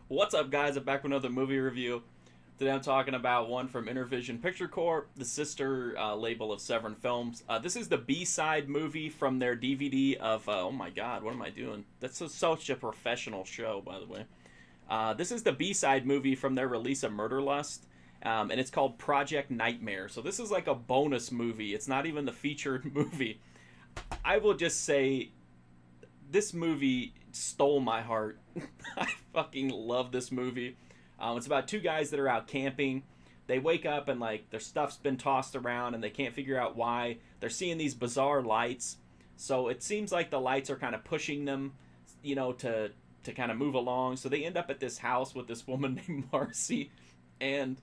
What's up, guys? I'm back with another movie review. Today I'm talking about one from Intervision Picture Corp, the sister label of Severin Films. This is the B-side movie from their DVD of, oh my god, what am I doing? That's such a professional show, by the way. This is the B-side movie from their release of Murder Lust, and it's called Project Nightmare. So this is like a bonus movie. It's not even the featured movie. I will just say this movie stole my heart. I fucking love this movie. It's about two guys that are out camping. They wake up and like their stuff's been tossed around and they can't figure out why. They're seeing these bizarre lights. So it seems like the lights are kind of pushing them, to kind of move along. So they end up at this house with this woman named Marcy, and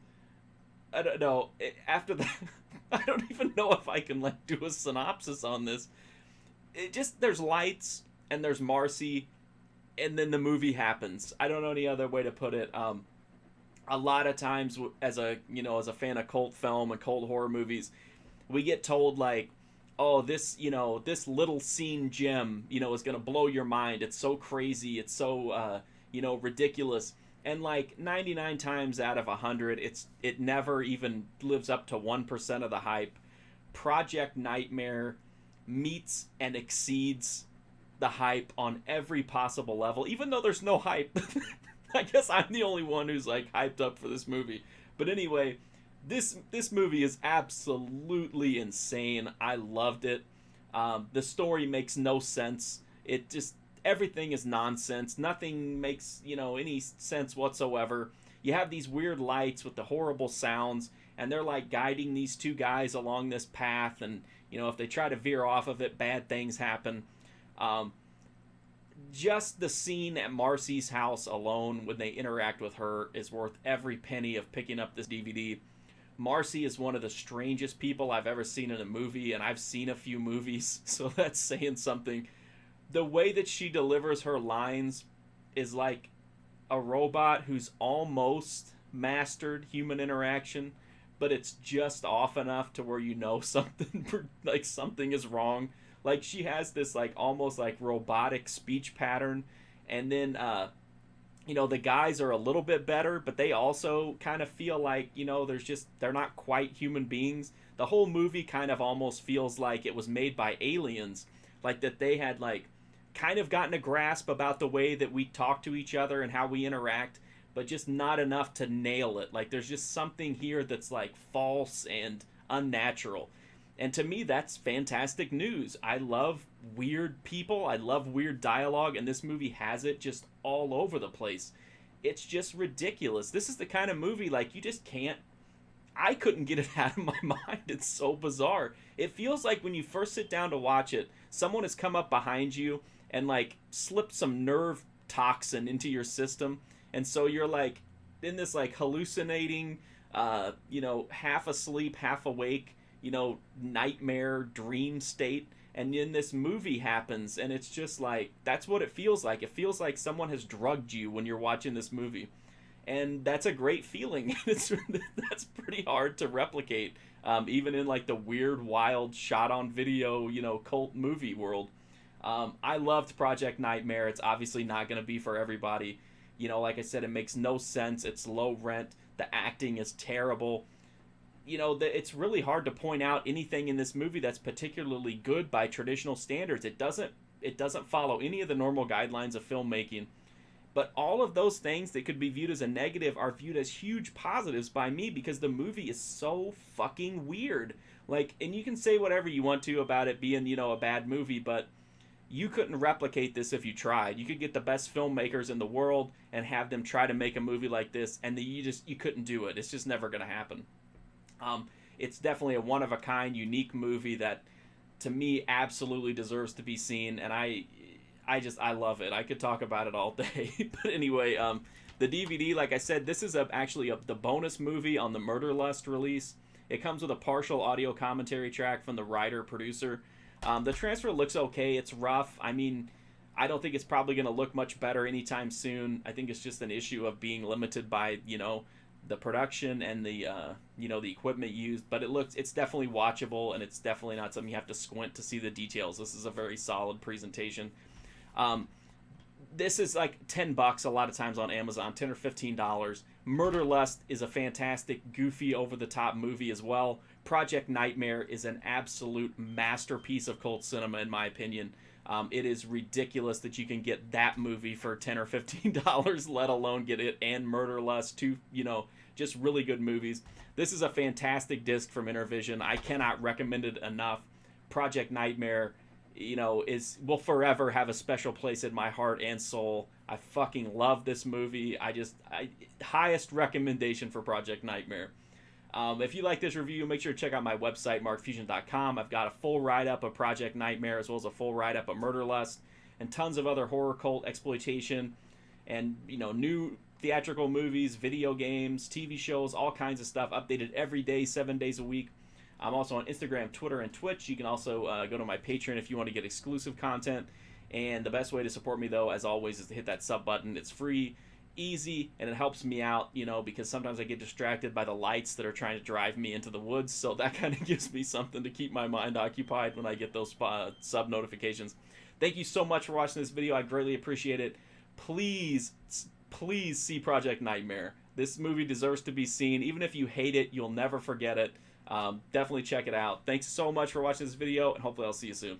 I don't know. After that, I don't even know if I can like do a synopsis on this. It just there's lights and there's Marcy, and then the movie happens. I don't know any other way to put it. A lot of times, as a fan of cult film and cult horror movies, we get told like, "Oh, this little scene gem, is gonna blow your mind. It's so crazy. It's so ridiculous." And like 99 times out of 100, it never even lives up to 1% of the hype. Project Nightmare meets and exceeds the hype on every possible level, even though there's no hype. I guess I'm the only one who's like hyped up for this movie. But anyway, this movie is absolutely insane. I loved it. The story makes no sense. It just everything is nonsense. Nothing makes any sense whatsoever. You have these weird lights with the horrible sounds, and they're like guiding these two guys along this path. And if they try to veer off of it, bad things happen. Um, just the scene at Marcy's house alone when they interact with her is worth every penny of picking up this DVD. Marcy is one of the strangest people I've ever seen in a movie, and I've seen a few movies, so that's saying something. The way that she delivers her lines is like a robot who's almost mastered human interaction, but it's just off enough to where something like something is wrong. Like she has this like almost like robotic speech pattern, and then the guys are a little bit better, but they also kind of feel like they're not quite human beings. The whole movie kind of almost feels like it was made by aliens, like that they had like kind of gotten a grasp about the way that we talk to each other and how we interact, but just not enough to nail it. Like there's just something here that's like false and unnatural. And to me, that's fantastic news. I love weird people. I love weird dialogue, and this movie has it just all over the place. It's just ridiculous. This is the kind of movie, like, you just can't. I couldn't get it out of my mind. It's so bizarre. It feels like when you first sit down to watch it, someone has come up behind you and, like, slipped some nerve toxin into your system. And so you're, like, in this, like, hallucinating, half asleep, half awake, nightmare dream state, and then this movie happens, and it's just like that's what it feels like. It feels like someone has drugged you when you're watching this movie, and that's a great feeling. That's pretty hard to replicate, even in like the weird, wild, shot on video, cult movie world. I loved Project Nightmare. It's obviously not going to be for everybody. Like I said, it makes no sense. It's low rent. The acting is terrible. It's really hard to point out anything in this movie that's particularly good by traditional standards. It doesn't follow any of the normal guidelines of filmmaking. But all of those things that could be viewed as a negative are viewed as huge positives by me because the movie is so fucking weird. Like, and you can say whatever you want to about it being, a bad movie, but you couldn't replicate this if you tried. You could get the best filmmakers in the world and have them try to make a movie like this, and you couldn't do it. It's just never going to happen. It's definitely a one-of-a-kind, unique movie that, to me, absolutely deserves to be seen, and I love it. I could talk about it all day. But anyway, the DVD, like I said, this is actually the bonus movie on the Murder Lust release. It comes with a partial audio commentary track from the writer-producer. The transfer looks okay. It's rough. I mean, I don't think it's probably going to look much better anytime soon. I think it's just an issue of being limited by, the production and the the equipment used, but it's definitely watchable, and it's definitely not something you have to squint to see the details. This is a very solid presentation. This is like $10 a lot of times on Amazon, $10 or $15. Murder Lust is a fantastic, goofy, over-the-top movie as well. Project Nightmare is an absolute masterpiece of cult cinema, in my opinion. It is ridiculous that you can get that movie for $10 or $15, let alone get it and Murder Lust, two, just really good movies. This is a fantastic disc from Intervision. I cannot recommend it enough. Project Nightmare, will forever have a special place in my heart and soul. I fucking love this movie. Highest recommendation for Project Nightmare. If you like this review, make sure to check out my website, markfusion.com. I've got a full write-up of Project Nightmare as well as a full write-up of Murder Lust and tons of other horror cult exploitation and, new theatrical movies, video games, TV shows, all kinds of stuff updated every day, 7 days a week. I'm also on Instagram, Twitter, and Twitch. You can also go to my Patreon if you want to get exclusive content. And the best way to support me, though, as always, is to hit that sub button. It's free, easy, and it helps me out, because sometimes I get distracted by the lights that are trying to drive me into the woods. So that kind of gives me something to keep my mind occupied when I get those sub notifications. Thank you so much for watching this video. I greatly appreciate it. Please see Project Nightmare. This movie deserves to be seen. Even if you hate it, you'll never forget it. Definitely check it out. Thanks so much for watching this video, and hopefully I'll see you soon.